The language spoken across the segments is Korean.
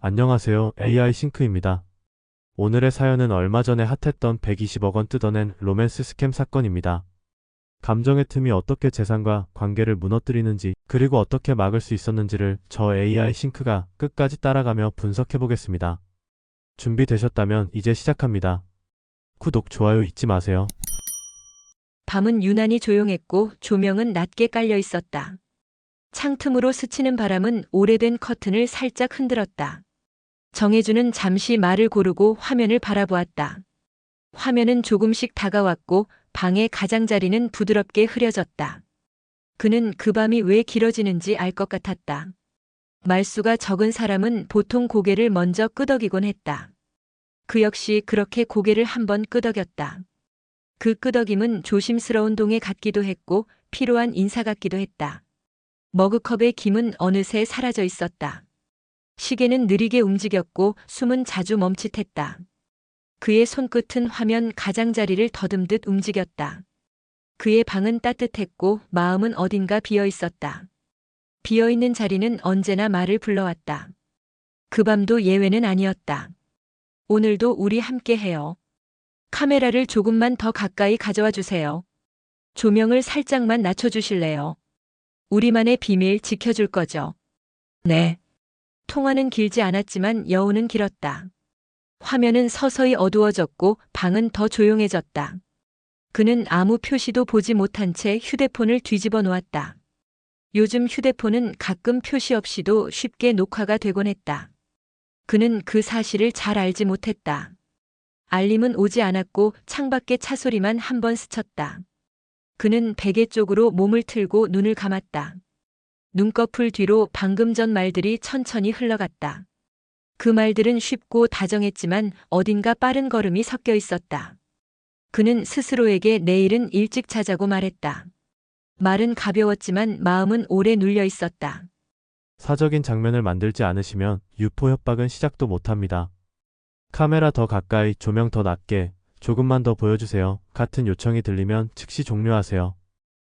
안녕하세요. AI 싱크입니다. 오늘의 사연은 얼마 전에 핫했던 120억 원 뜯어낸 로맨스 스캠 사건입니다. 감정의 틈이 어떻게 재산과 관계를 무너뜨리는지, 그리고 어떻게 막을 수 있었는지를 저 AI 싱크가 끝까지 따라가며 분석해 보겠습니다. 준비되셨다면 이제 시작합니다. 구독, 좋아요 잊지 마세요. 밤은 유난히 조용했고 조명은 낮게 깔려 있었다. 창틈으로 스치는 바람은 오래된 커튼을 살짝 흔들었다. 정혜주는 잠시 말을 고르고 화면을 바라보았다. 화면은 조금씩 다가왔고 방의 가장자리는 부드럽게 흐려졌다. 그는 그 밤이 왜 길어지는지 알 것 같았다. 말수가 적은 사람은 보통 고개를 먼저 끄덕이곤 했다. 그 역시 그렇게 고개를 한번 끄덕였다. 그 끄덕임은 조심스러운 동의 같기도 했고 필요한 인사 같기도 했다. 머그컵의 김은 어느새 사라져 있었다. 시계는 느리게 움직였고 숨은 자주 멈칫했다. 그의 손끝은 화면 가장자리를 더듬듯 움직였다. 그의 방은 따뜻했고 마음은 어딘가 비어 있었다. 비어 있는 자리는 언제나 말을 불러왔다. 그 밤도 예외는 아니었다. 오늘도 우리 함께 해요. 카메라를 조금만 더 가까이 가져와 주세요. 조명을 살짝만 낮춰주실래요? 우리만의 비밀 지켜줄 거죠? 네. 통화는 길지 않았지만 여운은 길었다. 화면은 서서히 어두워졌고 방은 더 조용해졌다. 그는 아무 표시도 보지 못한 채 휴대폰을 뒤집어 놓았다. 요즘 휴대폰은 가끔 표시 없이도 쉽게 녹화가 되곤 했다. 그는 그 사실을 잘 알지 못했다. 알림은 오지 않았고 창밖의 차 소리만 한 번 스쳤다. 그는 베개 쪽으로 몸을 틀고 눈을 감았다. 눈꺼풀 뒤로 방금 전 말들이 천천히 흘러갔다. 그 말들은 쉽고 다정했지만 어딘가 빠른 걸음이 섞여 있었다. 그는 스스로에게 내일은 일찍 자자고 말했다. 말은 가벼웠지만 마음은 오래 눌려 있었다. 사적인 장면을 만들지 않으시면 유포 협박은 시작도 못합니다. 카메라 더 가까이, 조명 더 낮게, 조금만 더 보여주세요. 같은 요청이 들리면 즉시 종료하세요.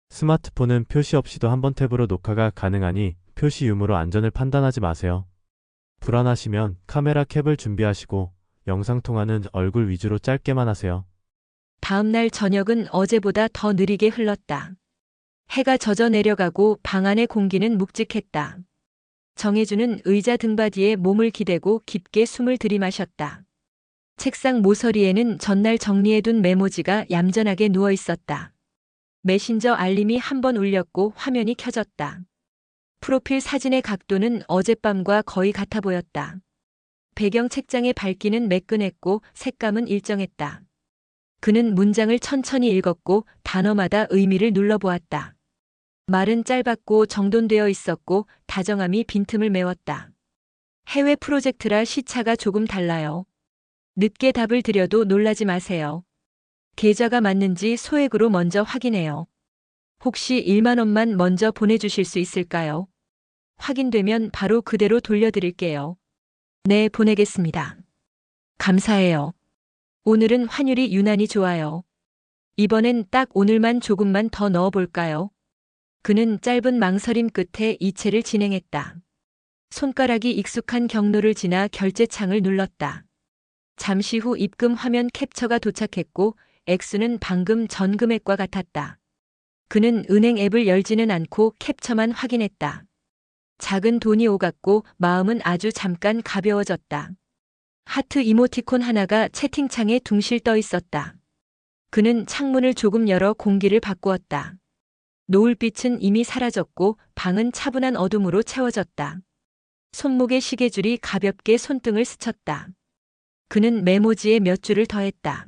스마트폰은 표시 없이도 한 번 탭으로 녹화가 가능하니 표시 유무로 안전을 판단하지 마세요. 불안하시면 카메라 캡을 준비하시고 영상통화는 얼굴 위주로 짧게만 하세요. 다음 날 저녁은 어제보다 더 느리게 흘렀다. 해가 젖어 내려가고 방 안의 공기는 묵직했다. 정혜주는 의자 등받이에 몸을 기대고 깊게 숨을 들이마셨다. 책상 모서리에는 전날 정리해둔 메모지가 얌전하게 누워 있었다. 메신저 알림이 한 번 울렸고 화면이 켜졌다. 프로필 사진의 각도는 어젯밤과 거의 같아 보였다. 배경 책장의 밝기는 매끈했고 색감은 일정했다. 그는 문장을 천천히 읽었고 단어마다 의미를 눌러보았다. 말은 짧았고 정돈되어 있었고 다정함이 빈틈을 메웠다. 해외 프로젝트라 시차가 조금 달라요. 늦게 답을 드려도 놀라지 마세요. 계좌가 맞는지 소액으로 먼저 확인해요. 혹시 1만 원만 먼저 보내주실 수 있을까요? 확인되면 바로 그대로 돌려드릴게요. 네, 보내겠습니다. 감사해요. 오늘은 환율이 유난히 좋아요. 이번엔 딱 오늘만 조금만 더 넣어볼까요? 그는 짧은 망설임 끝에 이체를 진행했다. 손가락이 익숙한 경로를 지나 결제창을 눌렀다. 잠시 후 입금 화면 캡처가 도착했고 액수는 방금 전 금액과 같았다. 그는 은행 앱을 열지는 않고 캡처만 확인했다. 작은 돈이 오갔고 마음은 아주 잠깐 가벼워졌다. 하트 이모티콘 하나가 채팅창에 둥실 떠 있었다. 그는 창문을 조금 열어 공기를 바꾸었다. 노을빛은 이미 사라졌고 방은 차분한 어둠으로 채워졌다. 손목의 시계줄이 가볍게 손등을 스쳤다. 그는 메모지에 몇 줄을 더했다.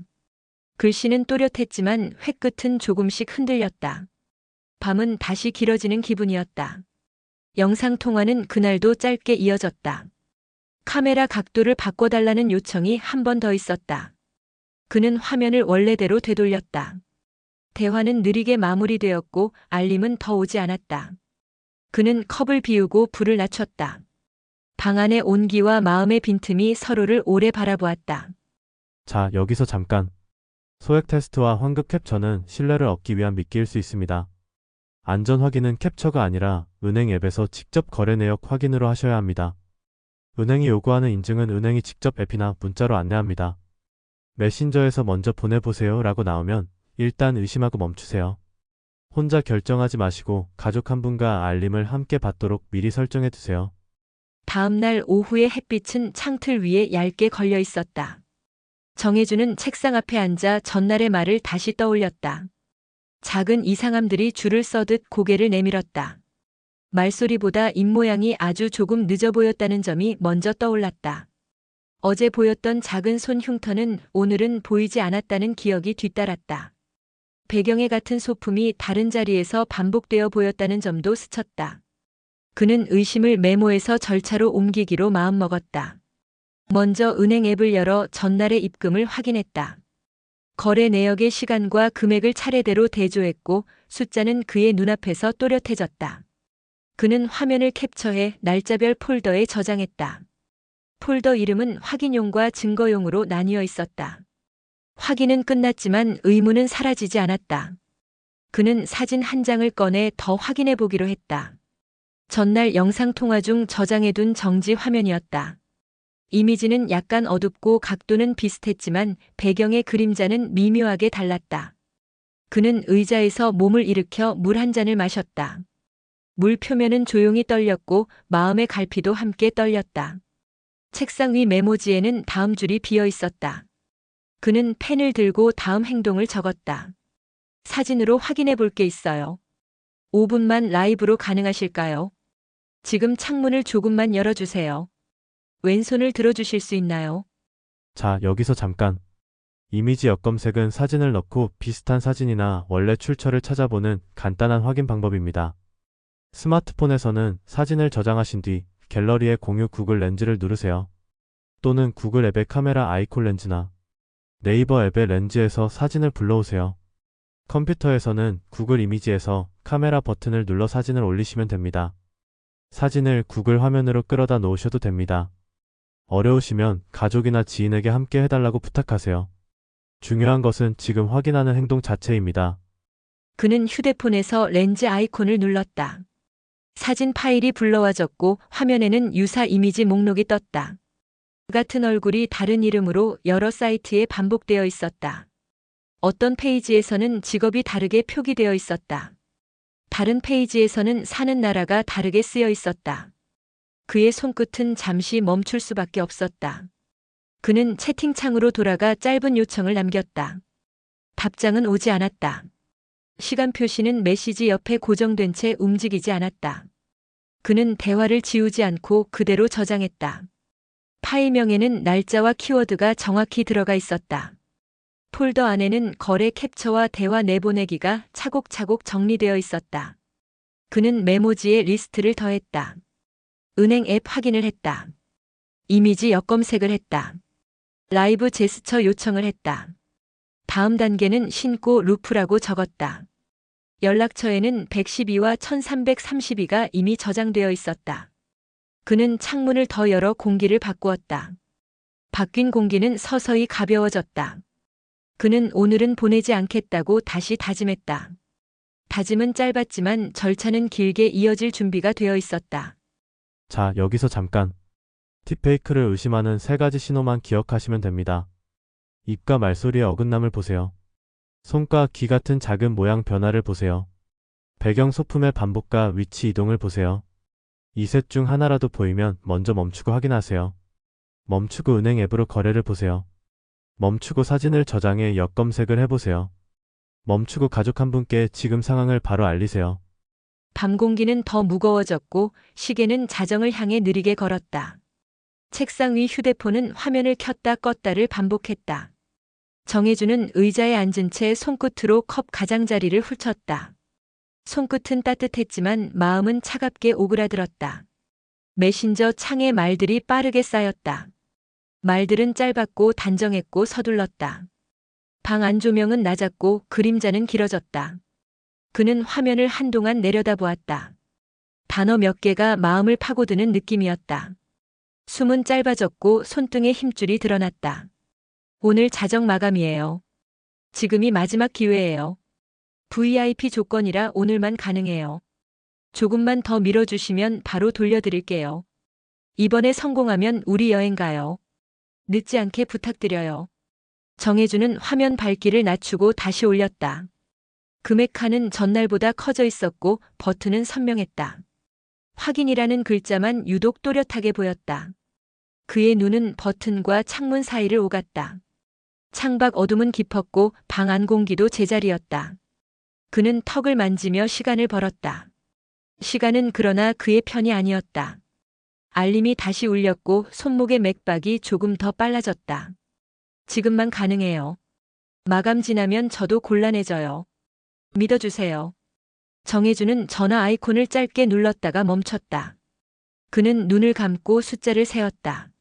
글씨는 또렷했지만 회끝은 조금씩 흔들렸다. 밤은 다시 길어지는 기분이었다. 영상통화는 그날도 짧게 이어졌다. 카메라 각도를 바꿔달라는 요청이 한 번 더 있었다. 그는 화면을 원래대로 되돌렸다. 대화는 느리게 마무리되었고 알림은 더 오지 않았다. 그는 컵을 비우고 불을 낮췄다. 방 안의 온기와 마음의 빈틈이 서로를 오래 바라보았다. 자, 여기서 잠깐. 소액 테스트와 환급 캡처는 신뢰를 얻기 위한 미끼일 수 있습니다. 안전 확인은 캡처가 아니라 은행 앱에서 직접 거래 내역 확인으로 하셔야 합니다. 은행이 요구하는 인증은 은행이 직접 앱이나 문자로 안내합니다. 메신저에서 먼저 보내보세요 라고 나오면 일단 의심하고 멈추세요. 혼자 결정하지 마시고 가족 한 분과 알림을 함께 받도록 미리 설정해 두세요. 다음 날 오후의 햇빛은 창틀 위에 얇게 걸려 있었다. 정혜주는 책상 앞에 앉아 전날의 말을 다시 떠올렸다. 작은 이상함들이 줄을 서듯 고개를 내밀었다. 말소리보다 입모양이 아주 조금 늦어 보였다는 점이 먼저 떠올랐다. 어제 보였던 작은 손 흉터는 오늘은 보이지 않았다는 기억이 뒤따랐다. 배경에 같은 소품이 다른 자리에서 반복되어 보였다는 점도 스쳤다. 그는 의심을 메모해서 절차로 옮기기로 마음먹었다. 먼저 은행 앱을 열어 전날의 입금을 확인했다. 거래 내역의 시간과 금액을 차례대로 대조했고 숫자는 그의 눈앞에서 또렷해졌다. 그는 화면을 캡처해 날짜별 폴더에 저장했다. 폴더 이름은 확인용과 증거용으로 나뉘어 있었다. 확인은 끝났지만 의문은 사라지지 않았다. 그는 사진 한 장을 꺼내 더 확인해 보기로 했다. 전날 영상통화 중 저장해둔 정지 화면이었다. 이미지는 약간 어둡고 각도는 비슷했지만 배경의 그림자는 미묘하게 달랐다. 그는 의자에서 몸을 일으켜 물 한 잔을 마셨다. 물 표면은 조용히 떨렸고 마음의 갈피도 함께 떨렸다. 책상 위 메모지에는 다음 줄이 비어 있었다. 그는 펜을 들고 다음 행동을 적었다. 사진으로 확인해 볼 게 있어요. 5분만 라이브로 가능하실까요? 지금 창문을 조금만 열어주세요. 왼손을 들어주실 수 있나요? 자, 여기서 잠깐. 이미지 역검색은 사진을 넣고 비슷한 사진이나 원래 출처를 찾아보는 간단한 확인 방법입니다. 스마트폰에서는 사진을 저장하신 뒤 갤러리의 공유 구글 렌즈를 누르세요. 또는 구글 앱의 카메라 아이콘 렌즈나 네이버 앱의 렌즈에서 사진을 불러오세요. 컴퓨터에서는 구글 이미지에서 카메라 버튼을 눌러 사진을 올리시면 됩니다. 사진을 구글 화면으로 끌어다 놓으셔도 됩니다. 어려우시면 가족이나 지인에게 함께 해달라고 부탁하세요. 중요한 것은 지금 확인하는 행동 자체입니다. 그는 휴대폰에서 렌즈 아이콘을 눌렀다. 사진 파일이 불러와졌고 화면에는 유사 이미지 목록이 떴다. 같은 얼굴이 다른 이름으로 여러 사이트에 반복되어 있었다. 어떤 페이지에서는 직업이 다르게 표기되어 있었다. 다른 페이지에서는 사는 나라가 다르게 쓰여 있었다. 그의 손끝은 잠시 멈출 수밖에 없었다. 그는 채팅창으로 돌아가 짧은 요청을 남겼다. 답장은 오지 않았다. 시간 표시는 메시지 옆에 고정된 채 움직이지 않았다. 그는 대화를 지우지 않고 그대로 저장했다. 파일명에는 날짜와 키워드가 정확히 들어가 있었다. 폴더 안에는 거래 캡처와 대화 내보내기가 차곡차곡 정리되어 있었다. 그는 메모지에 리스트를 더했다. 은행 앱 확인을 했다. 이미지 역검색을 했다. 라이브 제스처 요청을 했다. 다음 단계는 신고 루프라고 적었다. 연락처에는 112와 1332가 이미 저장되어 있었다. 그는 창문을 더 열어 공기를 바꾸었다. 바뀐 공기는 서서히 가벼워졌다. 그는 오늘은 보내지 않겠다고 다시 다짐했다. 다짐은 짧았지만 절차는 길게 이어질 준비가 되어 있었다. 자, 여기서 잠깐. 딥페이크를 의심하는 3가지 신호만 기억하시면 됩니다. 입과 말소리의 어긋남을 보세요. 손과 귀 같은 작은 모양 변화를 보세요. 배경 소품의 반복과 위치 이동을 보세요. 이 셋 중 하나라도 보이면 먼저 멈추고 확인하세요. 멈추고 은행 앱으로 거래를 보세요. 멈추고 사진을 저장해 역검색을 해보세요. 멈추고 가족 한 분께 지금 상황을 바로 알리세요. 밤 공기는 더 무거워졌고 시계는 자정을 향해 느리게 걸었다. 책상 위 휴대폰은 화면을 켰다 껐다를 반복했다. 정혜주는 의자에 앉은 채 손끝으로 컵 가장자리를 훑었다. 손끝은 따뜻했지만 마음은 차갑게 오그라들었다. 메신저 창에 말들이 빠르게 쌓였다. 말들은 짧았고 단정했고 서둘렀다. 방 안 조명은 낮았고 그림자는 길어졌다. 그는 화면을 한동안 내려다보았다. 단어 몇 개가 마음을 파고드는 느낌이었다. 숨은 짧아졌고 손등에 힘줄이 드러났다. 오늘 자정 마감이에요. 지금이 마지막 기회예요. VIP 조건이라 오늘만 가능해요. 조금만 더 밀어주시면 바로 돌려드릴게요. 이번에 성공하면 우리 여행 가요. 늦지 않게 부탁드려요. 정혜주는 화면 밝기를 낮추고 다시 올렸다. 금액칸은 전날보다 커져 있었고 버튼은 선명했다. 확인이라는 글자만 유독 또렷하게 보였다. 그의 눈은 버튼과 창문 사이를 오갔다. 창밖 어둠은 깊었고 방 안 공기도 제자리였다. 그는 턱을 만지며 시간을 벌었다. 시간은 그러나 그의 편이 아니었다. 알림이 다시 울렸고 손목의 맥박이 조금 더 빨라졌다. 지금만 가능해요. 마감 지나면 저도 곤란해져요. 믿어주세요. 정혜주는 전화 아이콘을 짧게 눌렀다가 멈췄다. 그는 눈을 감고 숫자를 세었다.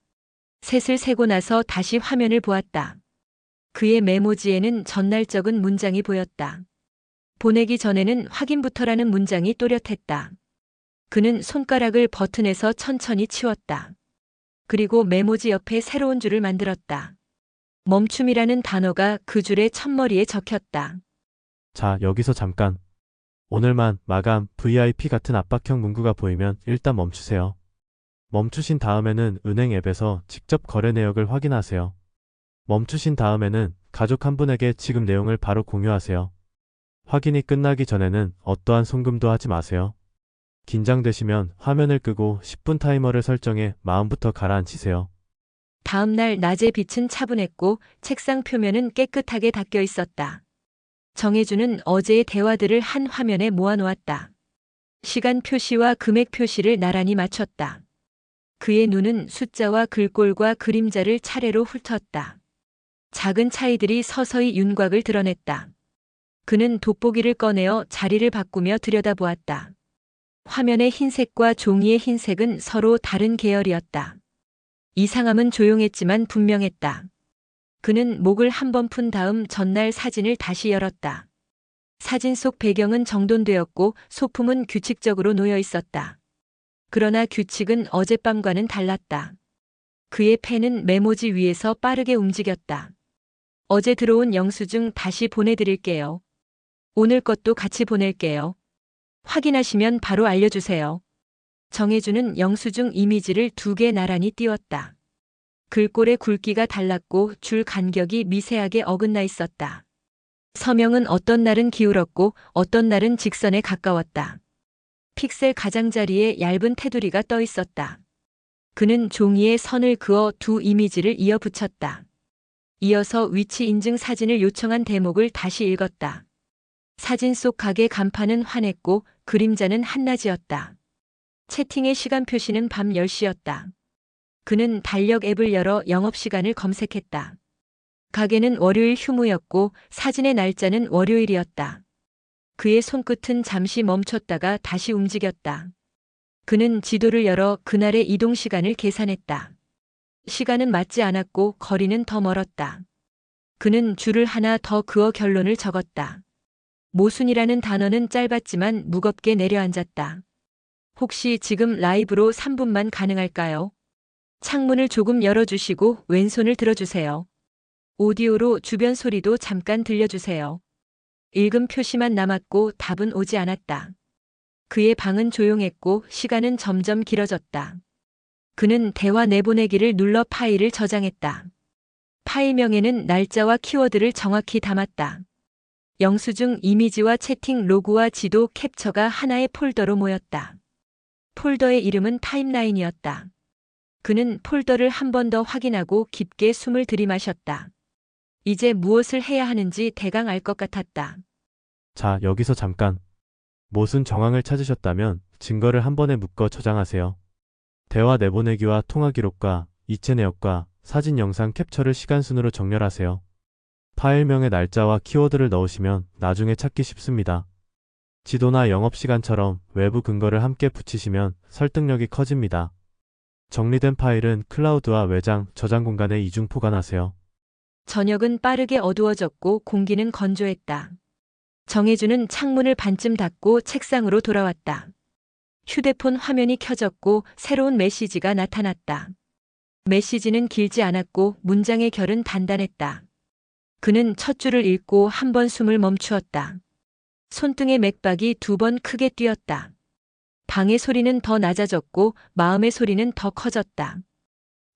셋을 세고 나서 다시 화면을 보았다. 그의 메모지에는 전날 적은 문장이 보였다. 보내기 전에는 확인부터라는 문장이 또렷했다. 그는 손가락을 버튼에서 천천히 치웠다. 그리고 메모지 옆에 새로운 줄을 만들었다. 멈춤이라는 단어가 그 줄의 첫머리에 적혔다. 자, 여기서 잠깐. 오늘만 마감 VIP 같은 압박형 문구가 보이면 일단 멈추세요. 멈추신 다음에는 은행 앱에서 직접 거래 내역을 확인하세요. 멈추신 다음에는 가족 한 분에게 지금 내용을 바로 공유하세요. 확인이 끝나기 전에는 어떠한 송금도 하지 마세요. 긴장되시면 화면을 끄고 10분 타이머를 설정해 마음부터 가라앉히세요. 다음 날 낮의 빛은 차분했고 책상 표면은 깨끗하게 닦여 있었다. 정혜주는 어제의 대화들을 한 화면에 모아놓았다. 시간 표시와 금액 표시를 나란히 맞췄다. 그의 눈은 숫자와 글꼴과 그림자를 차례로 훑었다. 작은 차이들이 서서히 윤곽을 드러냈다. 그는 돋보기를 꺼내어 자리를 바꾸며 들여다보았다. 화면의 흰색과 종이의 흰색은 서로 다른 계열이었다. 이상함은 조용했지만 분명했다. 그는 목을 한 번 푼 다음 전날 사진을 다시 열었다. 사진 속 배경은 정돈되었고 소품은 규칙적으로 놓여 있었다. 그러나 규칙은 어젯밤과는 달랐다. 그의 펜은 메모지 위에서 빠르게 움직였다. 어제 들어온 영수증 다시 보내드릴게요. 오늘 것도 같이 보낼게요. 확인하시면 바로 알려주세요. 정혜주는 영수증 이미지를 2개 나란히 띄웠다. 글꼴의 굵기가 달랐고 줄 간격이 미세하게 어긋나 있었다. 서명은 어떤 날은 기울었고 어떤 날은 직선에 가까웠다. 픽셀 가장자리에 얇은 테두리가 떠 있었다. 그는 종이에 선을 그어 2 이미지를 이어 붙였다. 이어서 위치 인증 사진을 요청한 대목을 다시 읽었다. 사진 속 가게 간판은 환했고 그림자는 한낮이었다. 채팅의 시간 표시는 밤 10시였다. 그는 달력 앱을 열어 영업시간을 검색했다. 가게는 월요일 휴무였고 사진의 날짜는 월요일이었다. 그의 손끝은 잠시 멈췄다가 다시 움직였다. 그는 지도를 열어 그날의 이동 시간을 계산했다. 시간은 맞지 않았고 거리는 더 멀었다. 그는 줄을 하나 더 그어 결론을 적었다. 모순이라는 단어는 짧았지만 무겁게 내려앉았다. 혹시 지금 라이브로 3분만 가능할까요? 창문을 조금 열어주시고 왼손을 들어주세요. 오디오로 주변 소리도 잠깐 들려주세요. 읽음 표시만 남았고 답은 오지 않았다. 그의 방은 조용했고 시간은 점점 길어졌다. 그는 대화 내보내기를 눌러 파일을 저장했다. 파일명에는 날짜와 키워드를 정확히 담았다. 영수증 이미지와 채팅 로그와 지도 캡처가 하나의 폴더로 모였다. 폴더의 이름은 타임라인이었다. 그는 폴더를 한 번 더 확인하고 깊게 숨을 들이마셨다. 이제 무엇을 해야 하는지 대강 알 것 같았다. 자, 여기서 잠깐. 모순 정황을 찾으셨다면 증거를 한 번에 묶어 저장하세요. 대화 내보내기와 통화 기록과 이체 내역과 사진 영상 캡처를 시간순으로 정렬하세요. 파일명의 날짜와 키워드를 넣으시면 나중에 찾기 쉽습니다. 지도나 영업시간처럼 외부 근거를 함께 붙이시면 설득력이 커집니다. 정리된 파일은 클라우드와 외장, 저장 공간에 이중 포관하세요. 저녁은 빠르게 어두워졌고 공기는 건조했다. 정혜주는 창문을 반쯤 닫고 책상으로 돌아왔다. 휴대폰 화면이 켜졌고 새로운 메시지가 나타났다. 메시지는 길지 않았고 문장의 결은 단단했다. 그는 첫 줄을 읽고 한 번 숨을 멈추었다. 손등의 맥박이 2번 크게 뛰었다. 방의 소리는 더 낮아졌고 마음의 소리는 더 커졌다.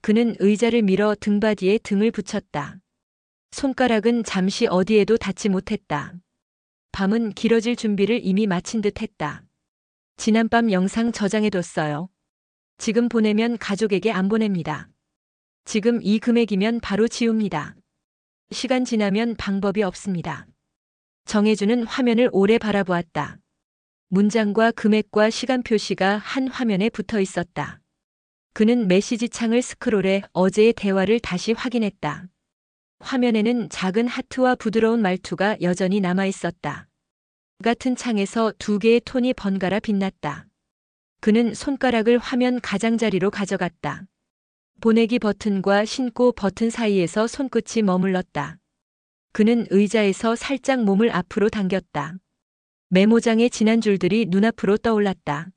그는 의자를 밀어 등받이에 등을 붙였다. 손가락은 잠시 어디에도 닿지 못했다. 밤은 길어질 준비를 이미 마친 듯 했다. 지난밤 영상 저장해뒀어요. 지금 보내면 가족에게 안 보냅니다. 지금 이 금액이면 바로 지웁니다. 시간 지나면 방법이 없습니다. 정혜주는 화면을 오래 바라보았다. 문장과 금액과 시간 표시가 한 화면에 붙어 있었다. 그는 메시지 창을 스크롤해 어제의 대화를 다시 확인했다. 화면에는 작은 하트와 부드러운 말투가 여전히 남아 있었다. 같은 창에서 두 개의 톤이 번갈아 빛났다. 그는 손가락을 화면 가장자리로 가져갔다. 보내기 버튼과 신고 버튼 사이에서 손끝이 머물렀다. 그는 의자에서 살짝 몸을 앞으로 당겼다. 메모장의 진한 줄들이 눈앞으로 떠올랐다.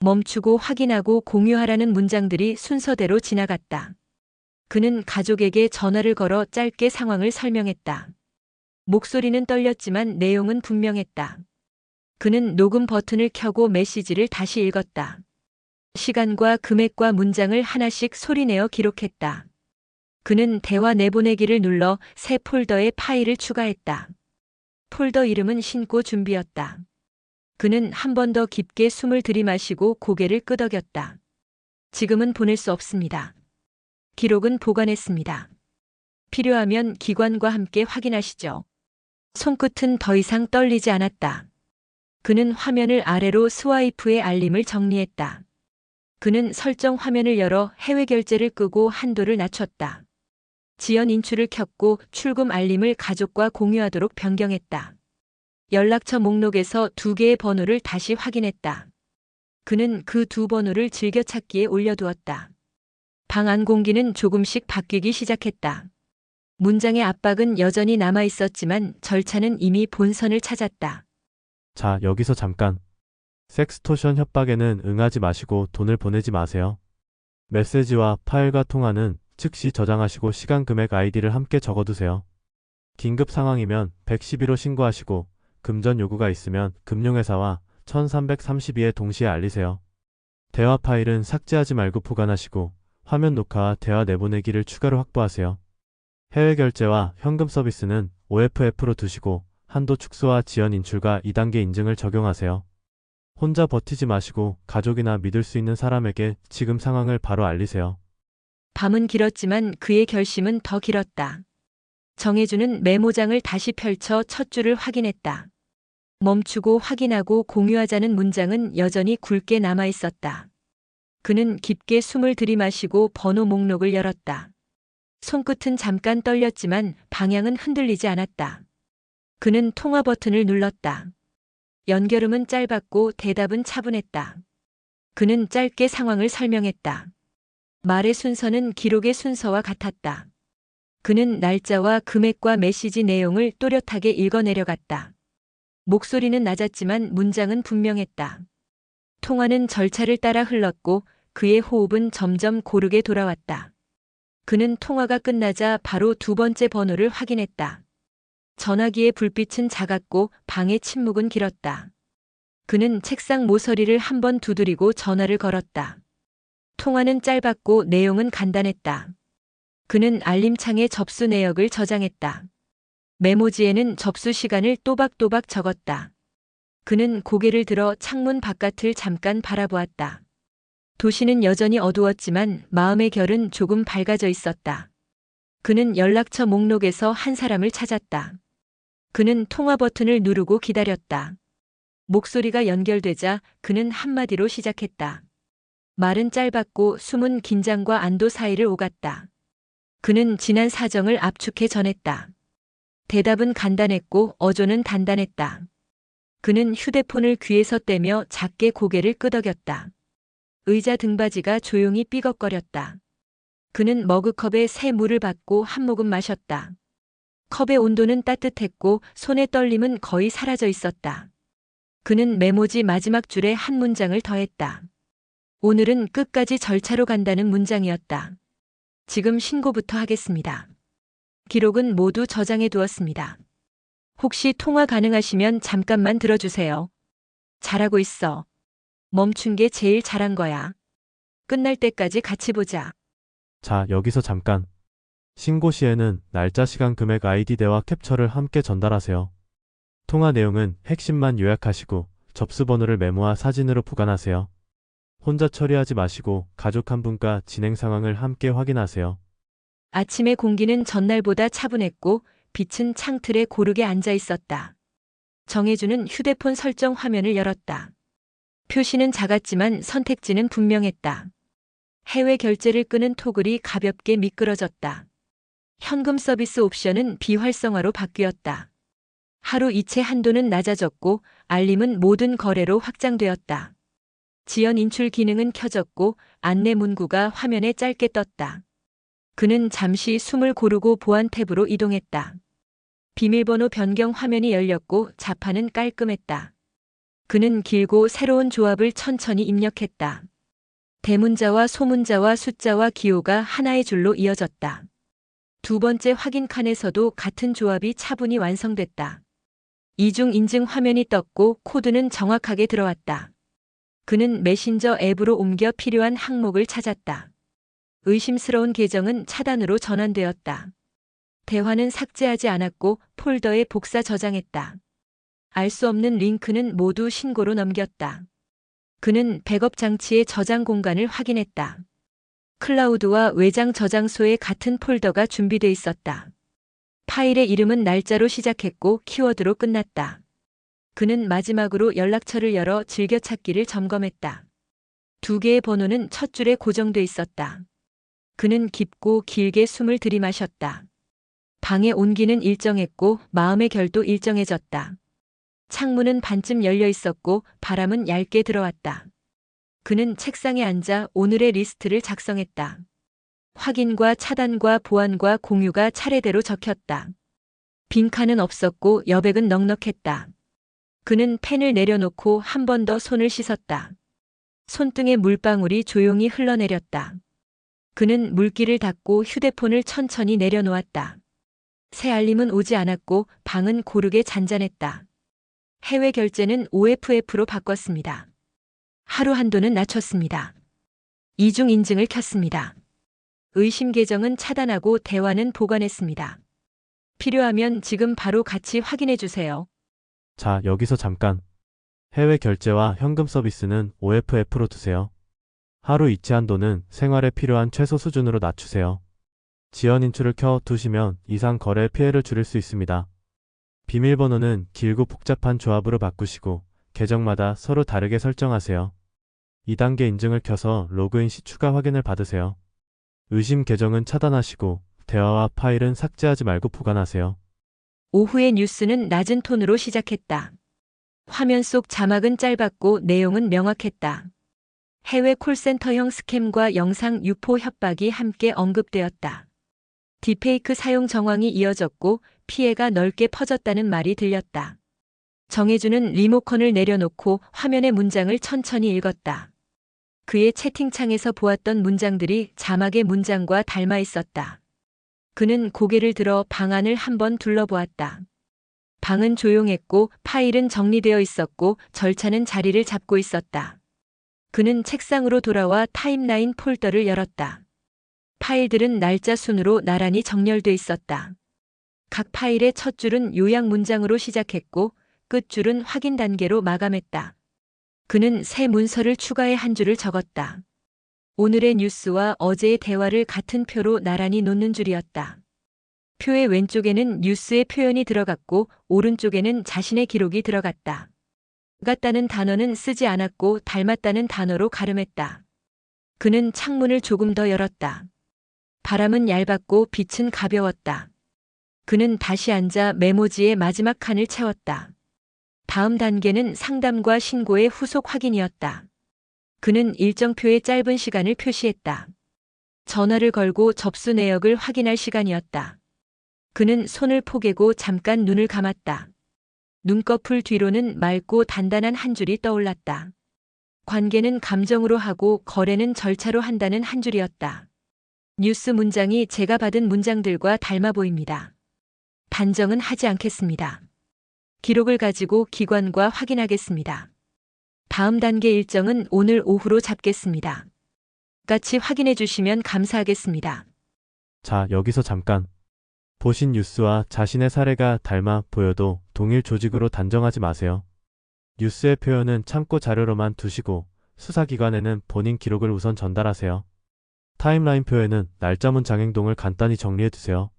멈추고 확인하고 공유하라는 문장들이 순서대로 지나갔다. 그는 가족에게 전화를 걸어 짧게 상황을 설명했다. 목소리는 떨렸지만 내용은 분명했다. 그는 녹음 버튼을 켜고 메시지를 다시 읽었다. 시간과 금액과 문장을 하나씩 소리내어 기록했다. 그는 대화 내보내기를 눌러 새 폴더에 파일을 추가했다. 폴더 이름은 신고 준비였다. 그는 한 번 더 깊게 숨을 들이마시고 고개를 끄덕였다. 지금은 보낼 수 없습니다. 기록은 보관했습니다. 필요하면 기관과 함께 확인하시죠. 손끝은 더 이상 떨리지 않았다. 그는 화면을 아래로 스와이프의 알림을 정리했다. 그는 설정 화면을 열어 해외 결제를 끄고 한도를 낮췄다. 지연 인출을 켰고 출금 알림을 가족과 공유하도록 변경했다. 연락처 목록에서 두 개의 번호를 다시 확인했다. 그는 그 두 번호를 즐겨찾기에 올려두었다. 방 안 공기는 조금씩 바뀌기 시작했다. 문장의 압박은 여전히 남아 있었지만 절차는 이미 본선을 찾았다. 자, 여기서 잠깐. 섹스토션 협박에는 응하지 마시고 돈을 보내지 마세요. 메시지와 파일과 통화는 즉시 저장하시고 시간 금액 아이디를 함께 적어두세요. 긴급 상황이면 112로 신고하시고 금전 요구가 있으면 금융회사와 1332에 동시에 알리세요. 대화 파일은 삭제하지 말고 보관하시고 화면 녹화와 대화 내보내기를 추가로 확보하세요. 해외 결제와 현금 서비스는 OFF로 두시고 한도 축소와 지연 인출과 2단계 인증을 적용하세요. 혼자 버티지 마시고 가족이나 믿을 수 있는 사람에게 지금 상황을 바로 알리세요. 밤은 길었지만 그의 결심은 더 길었다. 정혜주는 메모장을 다시 펼쳐 첫 줄을 확인했다. 멈추고 확인하고 공유하자는 문장은 여전히 굵게 남아 있었다. 그는 깊게 숨을 들이마시고 번호 목록을 열었다. 손끝은 잠깐 떨렸지만 방향은 흔들리지 않았다. 그는 통화 버튼을 눌렀다. 연결음은 짧았고 대답은 차분했다. 그는 짧게 상황을 설명했다. 말의 순서는 기록의 순서와 같았다. 그는 날짜와 금액과 메시지 내용을 또렷하게 읽어내려갔다. 목소리는 낮았지만 문장은 분명했다. 통화는 절차를 따라 흘렀고 그의 호흡은 점점 고르게 돌아왔다. 그는 통화가 끝나자 바로 두 번째 번호를 확인했다. 전화기의 불빛은 작았고 방의 침묵은 길었다. 그는 책상 모서리를 한 번 두드리고 전화를 걸었다. 통화는 짧았고 내용은 간단했다. 그는 알림창에 접수 내역을 저장했다. 메모지에는 접수 시간을 또박또박 적었다. 그는 고개를 들어 창문 바깥을 잠깐 바라보았다. 도시는 여전히 어두웠지만 마음의 결은 조금 밝아져 있었다. 그는 연락처 목록에서 한 사람을 찾았다. 그는 통화 버튼을 누르고 기다렸다. 목소리가 연결되자 그는 한마디로 시작했다. 말은 짧았고 숨은 긴장과 안도 사이를 오갔다. 그는 지난 사정을 압축해 전했다. 대답은 간단했고 어조는 단단했다. 그는 휴대폰을 귀에서 떼며 작게 고개를 끄덕였다. 의자 등받이가 조용히 삐걱거렸다. 그는 머그컵에 새 물을 받고 한 모금 마셨다. 컵의 온도는 따뜻했고 손의 떨림은 거의 사라져 있었다. 그는 메모지 마지막 줄에 한 문장을 더했다. 오늘은 끝까지 절차로 간다는 문장이었다. 지금 신고부터 하겠습니다. 기록은 모두 저장해 두었습니다. 혹시 통화 가능하시면 잠깐만 들어주세요. 잘하고 있어. 멈춘 게 제일 잘한 거야. 끝날 때까지 같이 보자. 자, 여기서 잠깐. 신고 시에는 날짜, 시간, 금액, 아이디 대화 캡처를 함께 전달하세요. 통화 내용은 핵심만 요약하시고 접수 번호를 메모와 사진으로 보관하세요. 혼자 처리하지 마시고 가족 한 분과 진행 상황을 함께 확인하세요. 아침의 공기는 전날보다 차분했고 빛은 창틀에 고르게 앉아 있었다. 정혜주는 휴대폰 설정 화면을 열었다. 표시는 작았지만 선택지는 분명했다. 해외 결제를 끄는 토글이 가볍게 미끄러졌다. 현금 서비스 옵션은 비활성화로 바뀌었다. 하루 이체 한도는 낮아졌고 알림은 모든 거래로 확장되었다. 지연 인출 기능은 켜졌고 안내 문구가 화면에 짧게 떴다. 그는 잠시 숨을 고르고 보안 탭으로 이동했다. 비밀번호 변경 화면이 열렸고 자판은 깔끔했다. 그는 길고 새로운 조합을 천천히 입력했다. 대문자와 소문자와 숫자와 기호가 하나의 줄로 이어졌다. 두 번째 확인 칸에서도 같은 조합이 차분히 완성됐다. 이중 인증 화면이 떴고 코드는 정확하게 들어왔다. 그는 메신저 앱으로 옮겨 필요한 항목을 찾았다. 의심스러운 계정은 차단으로 전환되었다. 대화는 삭제하지 않았고 폴더에 복사 저장했다. 알 수 없는 링크는 모두 신고로 넘겼다. 그는 백업 장치의 저장 공간을 확인했다. 클라우드와 외장 저장소에 같은 폴더가 준비돼 있었다. 파일의 이름은 날짜로 시작했고 키워드로 끝났다. 그는 마지막으로 연락처를 열어 즐겨찾기를 점검했다. 두 개의 번호는 첫 줄에 고정돼 있었다. 그는 깊고 길게 숨을 들이마셨다. 방의 온기는 일정했고 마음의 결도 일정해졌다. 창문은 반쯤 열려 있었고 바람은 얇게 들어왔다. 그는 책상에 앉아 오늘의 리스트를 작성했다. 확인과 차단과 보안과 공유가 차례대로 적혔다. 빈칸은 없었고 여백은 넉넉했다. 그는 펜을 내려놓고 한 번 더 손을 씻었다. 손등에 물방울이 조용히 흘러내렸다. 그는 물기를 닦고 휴대폰을 천천히 내려놓았다. 새 알림은 오지 않았고 방은 고르게 잔잔했다. 해외 결제는 OFF로 바꿨습니다. 하루 한도는 낮췄습니다. 이중 인증을 켰습니다. 의심 계정은 차단하고 대화는 보관했습니다. 필요하면 지금 바로 같이 확인해 주세요. 자, 여기서 잠깐. 해외 결제와 현금 서비스는 OFF로 두세요. 하루 이체 한도는 생활에 필요한 최소 수준으로 낮추세요. 지연 인출을 켜 두시면 이상 거래 피해를 줄일 수 있습니다. 비밀번호는 길고 복잡한 조합으로 바꾸시고 계정마다 서로 다르게 설정하세요. 2단계 인증을 켜서 로그인 시 추가 확인을 받으세요. 의심 계정은 차단하시고 대화와 파일은 삭제하지 말고 보관하세요. 오후의 뉴스는 낮은 톤으로 시작했다. 화면 속 자막은 짧았고 내용은 명확했다. 해외 콜센터형 스캠과 영상 유포 협박이 함께 언급되었다. 딥페이크 사용 정황이 이어졌고 피해가 넓게 퍼졌다는 말이 들렸다. 정혜주는 리모컨을 내려놓고 화면의 문장을 천천히 읽었다. 그의 채팅창에서 보았던 문장들이 자막의 문장과 닮아 있었다. 그는 고개를 들어 방 안을 한번 둘러보았다. 방은 조용했고 파일은 정리되어 있었고 절차는 자리를 잡고 있었다. 그는 책상으로 돌아와 타임라인 폴더를 열었다. 파일들은 날짜 순으로 나란히 정렬돼 있었다. 각 파일의 첫 줄은 요약 문장으로 시작했고 끝줄은 확인 단계로 마감했다. 그는 새 문서를 추가해 한 줄을 적었다. 오늘의 뉴스와 어제의 대화를 같은 표로 나란히 놓는 줄이었다. 표의 왼쪽에는 뉴스의 표현이 들어갔고 오른쪽에는 자신의 기록이 들어갔다. 같다는 단어는 쓰지 않았고 닮았다는 단어로 가름했다. 그는 창문을 조금 더 열었다. 바람은 얇았고 빛은 가벼웠다. 그는 다시 앉아 메모지의 마지막 칸을 채웠다. 다음 단계는 상담과 신고의 후속 확인이었다. 그는 일정표의 짧은 시간을 표시했다. 전화를 걸고 접수 내역을 확인할 시간이었다. 그는 손을 포개고 잠깐 눈을 감았다. 눈꺼풀 뒤로는 맑고 단단한 한 줄이 떠올랐다. 관계는 감정으로 하고 거래는 절차로 한다는 한 줄이었다. 뉴스 문장이 제가 받은 문장들과 닮아 보입니다. 단정은 하지 않겠습니다. 기록을 가지고 기관과 확인하겠습니다. 다음 단계 일정은 오늘 오후로 잡겠습니다. 같이 확인해 주시면 감사하겠습니다. 자, 여기서 잠깐. 보신 뉴스와 자신의 사례가 닮아 보여도 동일 조직으로 단정하지 마세요. 뉴스의 표현은 참고 자료로만 두시고 수사기관에는 본인 기록을 우선 전달하세요. 타임라인 표에는 날짜문 장행동을 간단히 정리해두세요.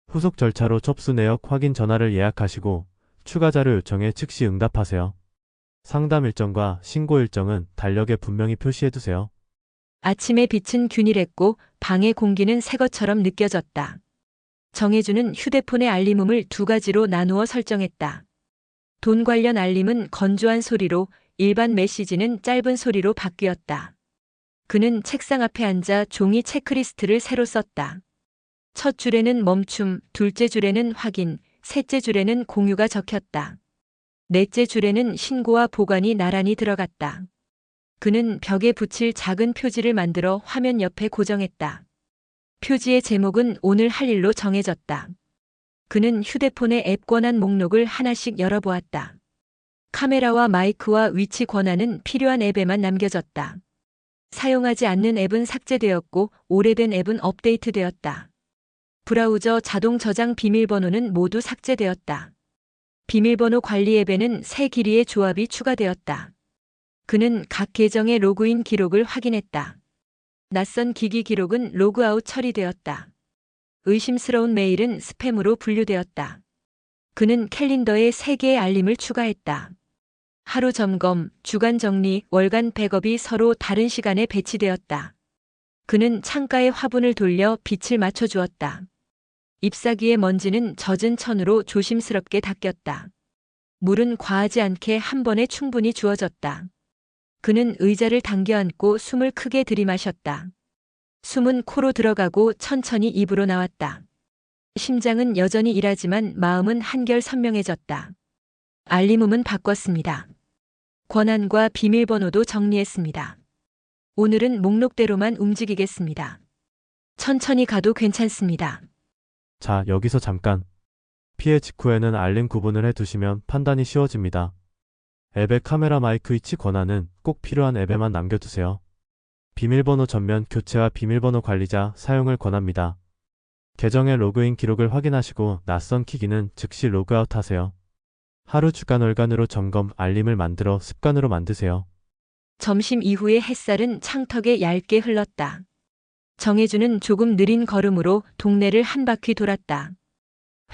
후속 절차로 접수 내역 확인 전화를 예약하시고 추가 자료 요청에 즉시 응답하세요. 상담 일정과 신고 일정은 달력에 분명히 표시해두세요. 아침의 빛은 균일했고 방의 공기는 새 것처럼 느껴졌다. 정혜주는 휴대폰의 알림음을 두 가지로 나누어 설정했다. 돈 관련 알림은 건조한 소리로, 일반 메시지는 짧은 소리로 바뀌었다. 그는 책상 앞에 앉아 종이 체크리스트를 새로 썼다. 첫 줄에는 멈춤, 둘째 줄에는 확인, 셋째 줄에는 공유가 적혔다. 넷째 줄에는 신고와 보관이 나란히 들어갔다. 그는 벽에 붙일 작은 표지를 만들어 화면 옆에 고정했다. 표지의 제목은 오늘 할 일로 정해졌다. 그는 휴대폰의 앱 권한 목록을 하나씩 열어보았다. 카메라와 마이크와 위치 권한은 필요한 앱에만 남겨졌다. 사용하지 않는 앱은 삭제되었고 오래된 앱은 업데이트되었다. 브라우저 자동 저장 비밀번호는 모두 삭제되었다. 비밀번호 관리 앱에는 새 길이의 조합이 추가되었다. 그는 각 계정의 로그인 기록을 확인했다. 낯선 기기 기록은 로그아웃 처리되었다. 의심스러운 메일은 스팸으로 분류되었다. 그는 캘린더에 3개의 알림을 추가했다. 하루 점검, 주간 정리, 월간 백업이 서로 다른 시간에 배치되었다. 그는 창가의 화분을 돌려 빛을 맞춰주었다. 잎사귀의 먼지는 젖은 천으로 조심스럽게 닦였다. 물은 과하지 않게 한 번에 충분히 주어졌다. 그는 의자를 당겨 앉고 숨을 크게 들이마셨다. 숨은 코로 들어가고 천천히 입으로 나왔다. 심장은 여전히 일하지만 마음은 한결 선명해졌다. 알림음은 바꿨습니다. 권한과 비밀번호도 정리했습니다. 오늘은 목록대로만 움직이겠습니다. 천천히 가도 괜찮습니다. 자, 여기서 잠깐. 피해 직후에는 알림 구분을 해두시면 판단이 쉬워집니다. 앱의 카메라 마이크 위치 권한은 꼭 필요한 앱에만 남겨두세요. 비밀번호 전면 교체와 비밀번호 관리자 사용을 권합니다. 계정의 로그인 기록을 확인하시고 낯선 기기는 즉시 로그아웃 하세요. 하루 주간 월간으로 점검 알림을 만들어 습관으로 만드세요. 점심 이후의 햇살은 창턱에 얇게 흘렀다. 정혜주는 조금 느린 걸음으로 동네를 한 바퀴 돌았다.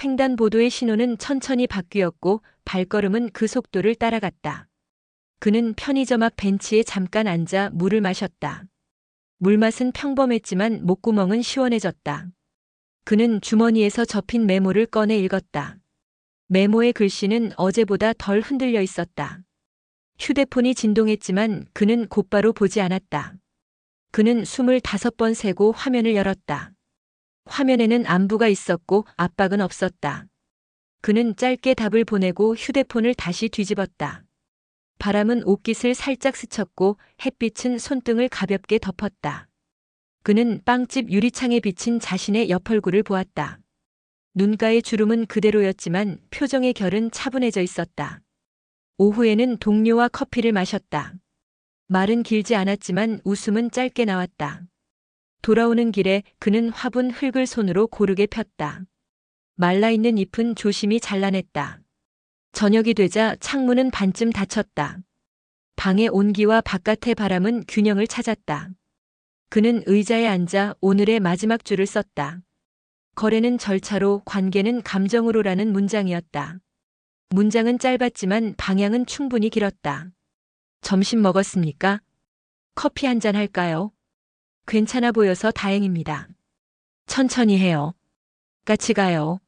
횡단보도의 신호는 천천히 바뀌었고 발걸음은 그 속도를 따라갔다. 그는 편의점 앞 벤치에 잠깐 앉아 물을 마셨다. 물맛은 평범했지만 목구멍은 시원해졌다. 그는 주머니에서 접힌 메모를 꺼내 읽었다. 메모의 글씨는 어제보다 덜 흔들려 있었다. 휴대폰이 진동했지만 그는 곧바로 보지 않았다. 그는 25번 세고 화면을 열었다. 화면에는 안부가 있었고 압박은 없었다. 그는 짧게 답을 보내고 휴대폰을 다시 뒤집었다. 바람은 옷깃을 살짝 스쳤고 햇빛은 손등을 가볍게 덮었다. 그는 빵집 유리창에 비친 자신의 옆얼굴을 보았다. 눈가의 주름은 그대로였지만 표정의 결은 차분해져 있었다. 오후에는 동료와 커피를 마셨다. 말은 길지 않았지만 웃음은 짧게 나왔다. 돌아오는 길에 그는 화분 흙을 손으로 고르게 폈다. 말라있는 잎은 조심히 잘라냈다. 저녁이 되자 창문은 반쯤 닫혔다. 방의 온기와 바깥의 바람은 균형을 찾았다. 그는 의자에 앉아 오늘의 마지막 줄을 썼다. 거래는 절차로, 관계는 감정으로라는 문장이었다. 문장은 짧았지만 방향은 충분히 길었다. 점심 먹었습니까? 커피 한 잔 할까요? 괜찮아 보여서 다행입니다. 천천히 해요. 같이 가요.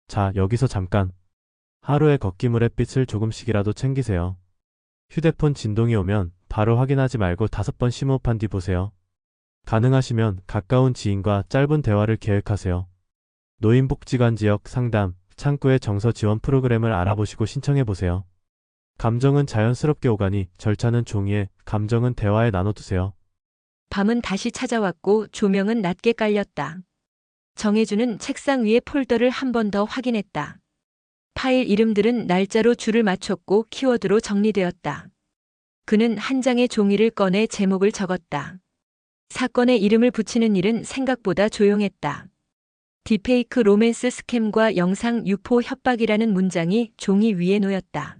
자, 여기서 잠깐. 하루의 걷기물 햇빛을 조금씩이라도 챙기세요. 휴대폰 진동이 오면 바로 확인하지 말고 5번 심호흡한 뒤 보세요. 가능하시면 가까운 지인과 짧은 대화를 계획하세요. 노인복지관 지역 상담, 창구의 정서 지원 프로그램을 알아보시고 신청해보세요. 감정은 자연스럽게 오가니 절차는 종이에, 감정은 대화에 나눠두세요. 밤은 다시 찾아왔고 조명은 낮게 깔렸다. 정혜주는 책상 위에 폴더를 한 번 더 확인했다. 파일 이름들은 날짜로 줄을 맞췄고 키워드로 정리되었다. 그는 한 장의 종이를 꺼내 제목을 적었다. 사건에 이름을 붙이는 일은 생각보다 조용했다. 딥페이크 로맨스 스캠과 영상 유포 협박이라는 문장이 종이 위에 놓였다.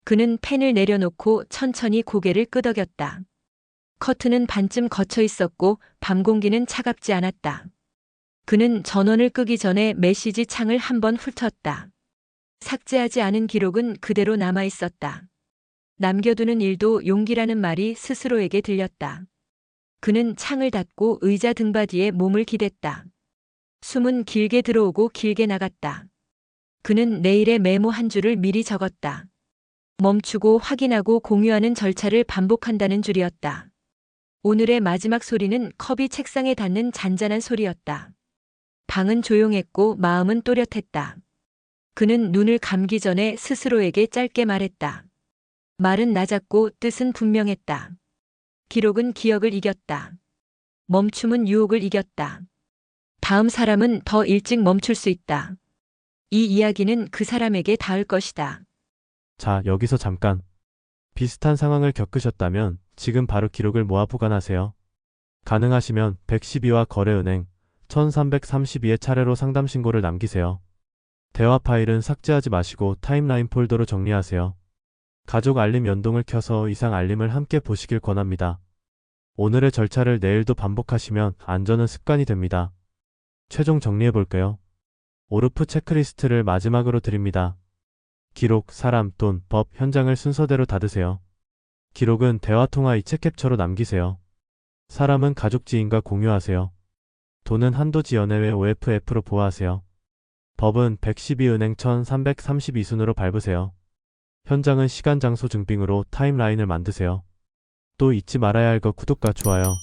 그는 펜을 내려놓고 천천히 고개를 끄덕였다. 커튼은 반쯤 걷혀 있었고 밤 공기는 차갑지 않았다. 그는 전원을 끄기 전에 메시지 창을 한번 훑었다. 삭제하지 않은 기록은 그대로 남아 있었다. 남겨두는 일도 용기라는 말이 스스로에게 들렸다. 그는 창을 닫고 의자 등받이에 몸을 기댔다. 숨은 길게 들어오고 길게 나갔다. 그는 내일의 메모 한 줄을 미리 적었다. 멈추고 확인하고 공유하는 절차를 반복한다는 줄이었다. 오늘의 마지막 소리는 컵이 책상에 닿는 잔잔한 소리였다. 방은 조용했고 마음은 또렷했다. 그는 눈을 감기 전에 스스로에게 짧게 말했다. 말은 낮았고 뜻은 분명했다. 기록은 기억을 이겼다. 멈춤은 유혹을 이겼다. 다음 사람은 더 일찍 멈출 수 있다. 이 이야기는 그 사람에게 닿을 것이다. 자, 여기서 잠깐. 비슷한 상황을 겪으셨다면 지금 바로 기록을 모아 보관하세요. 가능하시면 112와 거래은행, 1332의 차례로 상담 신고를 남기세요. 대화 파일은 삭제하지 마시고 타임라인 폴더로 정리하세요. 가족 알림 연동을 켜서 이상 알림을 함께 보시길 권합니다. 오늘의 절차를 내일도 반복하시면 안전은 습관이 됩니다. 최종 정리해볼까요? 오르프 체크리스트를 마지막으로 드립니다. 기록, 사람, 돈, 법, 현장을 순서대로 닫으세요. 기록은 대화통화 이체 캡처로 남기세요. 사람은 가족 지인과 공유하세요. 돈은 한도 지연 내외 OFF로 보호하세요. 법은 112은행 1332순으로 밟으세요. 현장은 시간 장소 증빙으로 타임라인을 만드세요. 또 잊지 말아야 할 것 구독과 좋아요.